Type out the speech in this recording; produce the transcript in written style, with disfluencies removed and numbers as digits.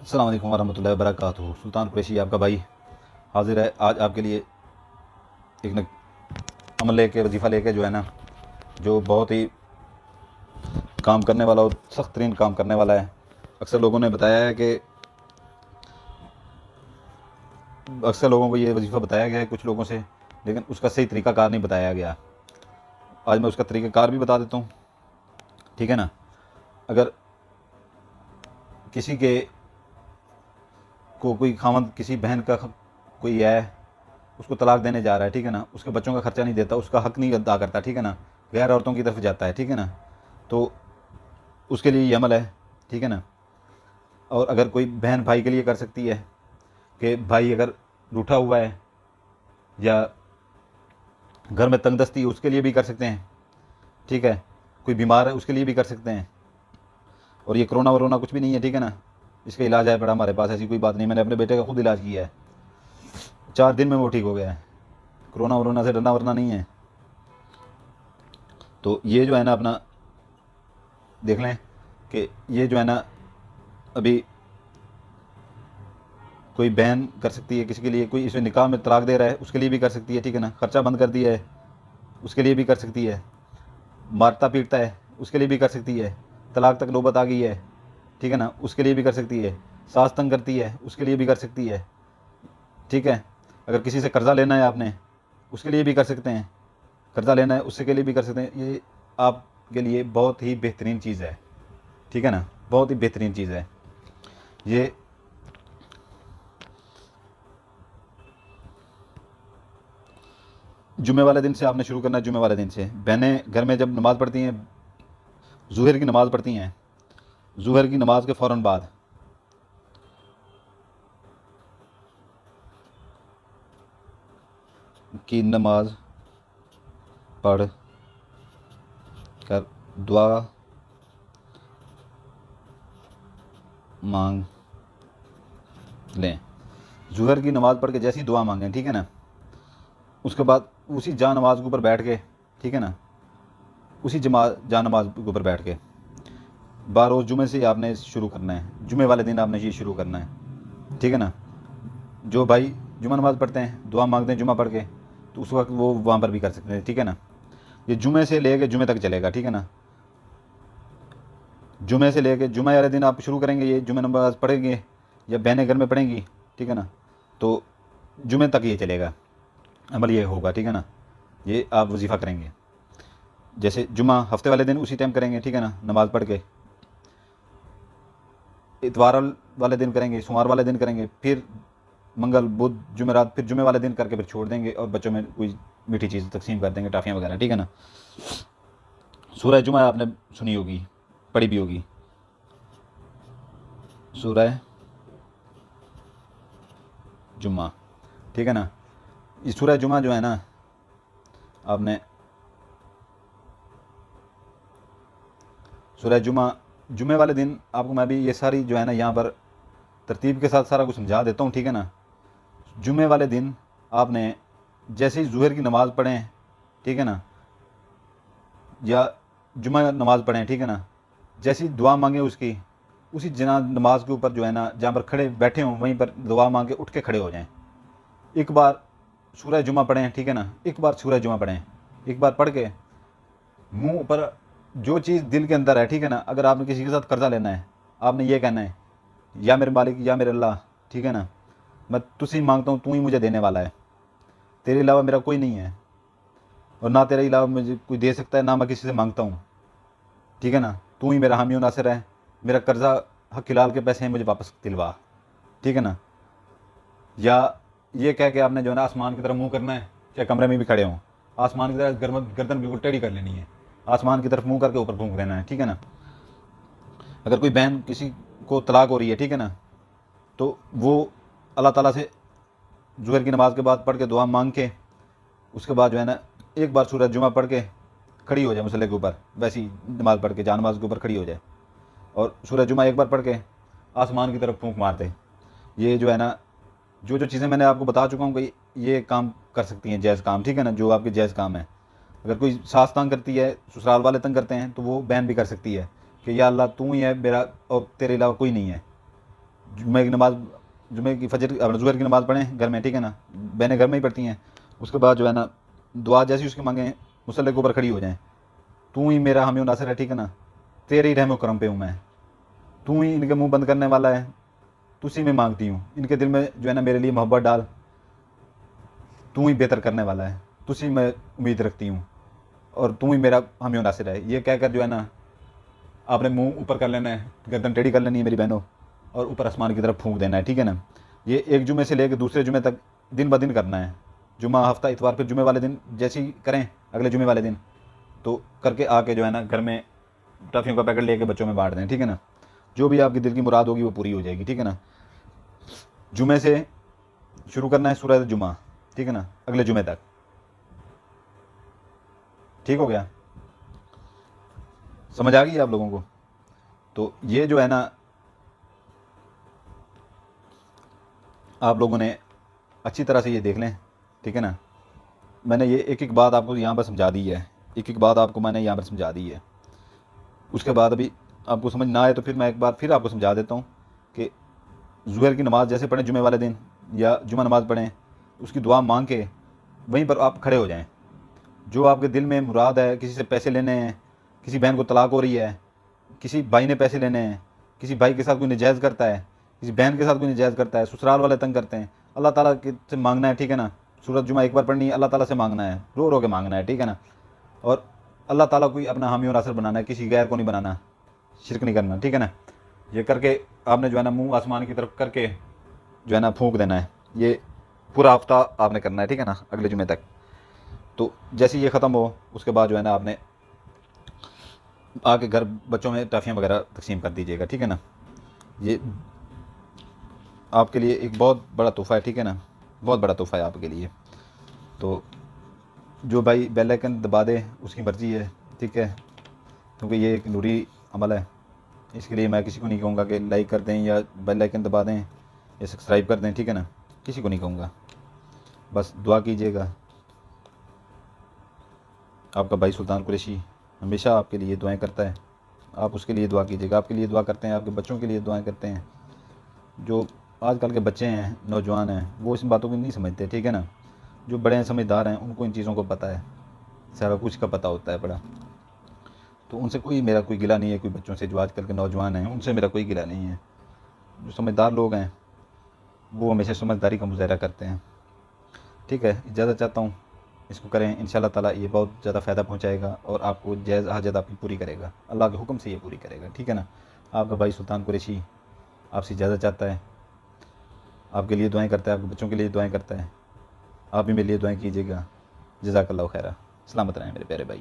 अस्सलाम वालेकुम वरहमतुल्लाहि वबरकातुहू। सुल्तान कुरैशी आपका भाई हाजिर है आज आपके लिए एक न अमल लेके वजीफ़ा लेके जो है ना, जो बहुत ही काम करने वाला और सख्त तरीन काम करने वाला है। अक्सर लोगों ने बताया है कि अक्सर लोगों को ये वजीफ़ा बताया गया है कुछ लोगों से, लेकिन उसका सही तरीक़ाकार नहीं बताया गया। आज मैं उसका तरीक़ाकार भी बता देता हूँ, ठीक है ना। अगर किसी के को कोई खामद किसी बहन का कोई है, उसको तलाक देने जा रहा है, ठीक है ना, उसके बच्चों का खर्चा नहीं देता, उसका हक़ नहीं अदा करता, ठीक है ना, गैर औरतों की तरफ जाता है, ठीक है ना, तो उसके लिए ये अमल है, ठीक है ना। और अगर कोई बहन भाई के लिए कर सकती है कि भाई अगर रूठा हुआ है या घर में तंगदस्ती है उसके लिए भी कर सकते हैं, ठीक है। कोई बीमार है उसके लिए भी कर सकते हैं। और ये कोरोना वरोना कुछ भी नहीं है, ठीक है ना, इसका इलाज है बड़ा हमारे पास, ऐसी कोई बात नहीं। मैंने अपने बेटे का खुद इलाज किया है, 4 दिन में वो ठीक हो गया है। कोरोना वरोना से डरना वरना नहीं है। तो ये जो है ना अपना देख लें कि ये जो है ना अभी कोई बहन कर सकती है किसी के लिए, कोई इसमें निकाह में तलाक दे रहा है उसके लिए भी कर सकती है, ठीक है ना। खर्चा बंद कर दिया है उसके लिए भी कर सकती है। मारता पीटता है उसके लिए भी कर सकती है। तलाक तक नौबत आ गई है, ठीक है ना, उसके लिए भी कर सकती है। सास तंग करती है उसके लिए भी कर सकती है, ठीक है। अगर किसी से कर्ज़ा लेना है आपने उसके लिए भी कर सकते हैं। कर्ज़ा लेना है उससे के लिए भी कर सकते हैं। ये आपके लिए बहुत ही बेहतरीन चीज़ है, ठीक है ना, बहुत ही बेहतरीन चीज़ है ये। जुमे वाले दिन से आपने शुरू करना है। जुमे वाले दिन से बहनें घर में जब नमाज़ पढ़ती हैं, ज़ुहर की नमाज़ पढ़ती हैं, ज़ुहर की नमाज के फ़ौरन बाद की नमाज पढ़ कर दुआ मांग लें। ज़ुहर की नमाज़ पढ़ के जैसी दुआ मांगें, ठीक है ना, उसके बाद उसी जा नमाज के ऊपर बैठ के, ठीक है ना, उसी जा नमाज के ऊपर बैठ के बारोज़ जुमे से आपने शुरू करना है। जुमे वाले दिन आपने ये शुरू करना है, ठीक है ना। जो भाई जुमा नमाज़ पढ़ते हैं, दुआ मांगते हैं जुमा पढ़ के, तो उस वक्त वो वहाँ पर भी कर सकते हैं, ठीक है ना। ये जुमे से लेके जुमे तक चलेगा, ठीक है ना। जुमे से लेके जुमे वाले दिन आप शुरू करेंगे, ये जुमे नमाज़ पढ़ेंगे या बहनें घर में पढ़ेंगी, ठीक है ना, तो जुमे तक ये चलेगा, अमल ये होगा, ठीक है ना। ये आप वजीफ़ा करेंगे। जैसे जुमा हफ्ते वाले दिन उसी टाइम करेंगे, ठीक है ना, नमाज़ पढ़ के। इतवार वाले दिन करेंगे, सोमवार वाले दिन करेंगे, फिर मंगल बुध जुमेरात, फिर जुमे वाले दिन करके फिर छोड़ देंगे और बच्चों में कोई मीठी चीज़ तकसीम कर देंगे, टाफ़ियाँ वगैरह, ठीक है ना। सूरह जुमा आपने सुनी होगी, पढ़ी भी होगी, सूरह जुमा, ठीक है ना। इस सूरह जुमा जो है ना आपने सूरह जुमा जुमे वाले दिन आपको मैं भी ये सारी जो है ना यहाँ पर तरतीब के साथ सारा कुछ समझा देता हूँ, ठीक है ना। जुमे वाले दिन आपने जैसे ही ज़ुहर की नमाज़ पढ़ें, ठीक है ना, या जुमा नमाज़ पढ़ें, ठीक है ना, जैसी दुआ मांगे उसकी उसी जना नमाज के ऊपर जो है ना जहाँ पर खड़े बैठे हों वहीं पर दुआ मांग के उठ के खड़े हो जाएं। एक बार सूरह जुमा पढ़ें, ठीक है ना, एक बार सूरह जुमा पढ़ें, एक बार पढ़ के मुंह पर जो चीज़ दिल के अंदर है, ठीक है ना। अगर आपने किसी के साथ कर्जा लेना है, आपने ये कहना है, या मेरे मालिक या मेरे अल्लाह, ठीक है ना, मैं तुझसे ही मांगता हूँ, तू ही मुझे देने वाला है, तेरे अलावा मेरा कोई नहीं है और ना तेरे अलावा मुझे कोई दे सकता है, ना मैं किसी से मांगता हूँ, ठीक है ना। तू ही मेरा हामी नासिर है, मेरा कर्जा हक हिलाल के पैसे हैं मुझे वापस दिलवा, ठीक है ना। या ये कह के आपने जो है ना आसमान की तरफ मुंह करना है, चाहे कमरे में भी खड़े हों, आसमान की तरफ गर्दन बिल्कुल टेढ़ी कर लेनी है, आसमान की तरफ मुंह करके ऊपर फूंक देना है, ठीक है ना। अगर कोई बहन किसी को तलाक हो रही है, ठीक है ना, तो वो अल्लाह ताला से ज़ुहर की नमाज़ के बाद पढ़ के दुआ मांग के उसके बाद जो है ना एक बार सूरह जुमा पढ़ के खड़ी हो जाए मुसल्ले के ऊपर, वैसी नमाज़ पढ़ के जान नमाज के ऊपर खड़ी हो जाए और सूरह जुमा एक बार पढ़ के आसमान की तरफ फूंक मारते। ये जो है ना जो चीज़ें मैंने आपको बता चुका हूँ कि ये काम कर सकती हैं, जायज़ काम, ठीक है ना, जो आपके जायज़ काम है। अगर कोई सास तंग करती है, ससुराल वाले तंग करते हैं, तो वो बहन भी कर सकती है कि या अल्लाह तू ही है मेरा और तेरे अलावा कोई नहीं है, जुम्मे की नमाज़, जुम्मे की फजर ज़ुहर की नमाज़ पढ़ें घर में, ठीक है ना, बहनें घर में ही पढ़ती हैं। उसके बाद जो है ना दुआ जैसी उसकी मांगें, मुसल्ले के ऊपर खड़ी हो जाएं, तू ही मेरा हामी नासिर है, ठीक है ना, तेरे ही रहम करम पे हूँ मैं, तू ही इनके मुंह बंद करने वाला है, तुसी में मांगती हूँ, इनके दिल में जो है ना मेरे लिए मोहब्बत डाल, तू ही बेहतर करने वाला है, तुसी में उम्मीद रखती हूँ और तू ही मेरा हामी नासिर है। ये कहकर जो है ना आपने मुंह ऊपर कर लेना है, गर्दन टेढ़ी कर लेनी है मेरी बहनों, और ऊपर आसमान की तरफ फूंक देना है, ठीक है ना। ये एक जुमे से लेकर दूसरे जुमे तक दिन ब दिन करना है, जुमा, हफ्ता, इतवार, फिर जुमे वाले दिन जैसे ही करें अगले जुमे वाले दिन तो करके आके जो है ना घर में टॉफ़ियों का पैकेट लेके बच्चों में बांट दें, ठीक है ना। जो भी आपकी दिल की मुराद होगी वो पूरी हो जाएगी, ठीक है ना। जुमे से शुरू करना है सूरह जुमा, ठीक है ना, अगले जुमे तक, ठीक हो गया, समझ आ गई आप लोगों को। तो ये जो है ना आप लोगों ने अच्छी तरह से ये देख लें, ठीक है ना। मैंने ये एक एक बात आपको यहाँ पर समझा दी है, एक एक बात आपको मैंने यहाँ पर समझा दी है। उसके बाद अभी आपको समझ ना आए तो फिर मैं एक बार फिर आपको समझा देता हूँ कि ज़ुहर की नमाज़ जैसे पढ़ें जुमे वाले दिन या जुमा नमाज़ पढ़ें, उसकी दुआ मांग के वहीं पर आप खड़े हो जाएं। जो आपके दिल में मुराद है, किसी से पैसे लेने हैं, किसी बहन को तलाक हो रही है, किसी भाई ने पैसे लेने हैं, किसी भाई के साथ कोई नजायज़ करता है, किसी बहन के साथ कोई नजायज़ करता है, ससुराल वाले तंग करते हैं, अल्लाह ताला से मांगना है, ठीक है ना। सूरत जुमा एक बार पढ़नी है, अल्लाह ताला से मांगना है, रो रो के मांगना है, ठीक है ना। और अल्लाह ताला कोई अपना हामी और नासिर बनाना है, किसी गैर को नहीं बनाना, शिरक नहीं करना, ठीक है ना। ये करके आपने जो है ना मुंह आसमान की तरफ करके जो है ना फूंक देना है। ये पूरा हफ्ता आपने करना है, ठीक है ना, अगले जुमे तक। तो जैसे ये ख़त्म हो उसके बाद जो है ना आपने आके घर बच्चों में टॉफ़ियाँ वगैरह तकसीम कर दीजिएगा, ठीक है ना। ये आपके लिए एक बहुत बड़ा तोहफ़ा है, ठीक है ना, बहुत बड़ा तोहफ़ा है आपके लिए। तो जो भाई बेल आइकन दबा दे उसकी मर्ज़ी है, ठीक है, क्योंकि ये एक नूरी अमल है। इसके लिए मैं किसी को नहीं कहूँगा कि लाइक कर दें या बेल आइकन दबा दें या सब्सक्राइब कर दें, ठीक है ना, किसी को नहीं कहूँगा। बस दुआ कीजिएगा। आपका भाई सुल्तान कुरैशी हमेशा आपके लिए दुआएं करता है, आप उसके लिए दुआ कीजिएगा। आपके लिए दुआ करते हैं, आपके बच्चों के लिए दुआएं करते हैं। जो आजकल के बच्चे हैं, नौजवान हैं, वो इस बातों को नहीं समझते, ठीक है ना। जो बड़े हैं, समझदार हैं, उनको इन चीज़ों को पता है, सारा कुछ का पता होता है बड़ा। तो उनसे मेरा कोई गिला नहीं है, कोई बच्चों से जो आजकल के नौजवान हैं उनसे मेरा कोई गिला नहीं है। जो समझदार लोग हैं वो हमेशा समझदारी का मुजाहरा करते हैं, ठीक है। इजाज़त चाहता हूँ, इसको करें, इंशाल्लाह ताला ये बहुत ज़्यादा फ़ायदा पहुँचाएगा और आपको जायज़ हाजत आपकी पूरी करेगा, अल्लाह के हुक्म से ये पूरी करेगा, ठीक है ना। आपका भाई सुल्तान कुरैशी आपसे इजाज़त चाहता है, आपके लिए दुआएं करता है, आपके बच्चों के लिए दुआएं करता है। आप भी मेरे लिए दुआएं कीजिएगा। जज़ाकल्लाहु खैरा। सलामत रहें मेरे प्यारे भाई।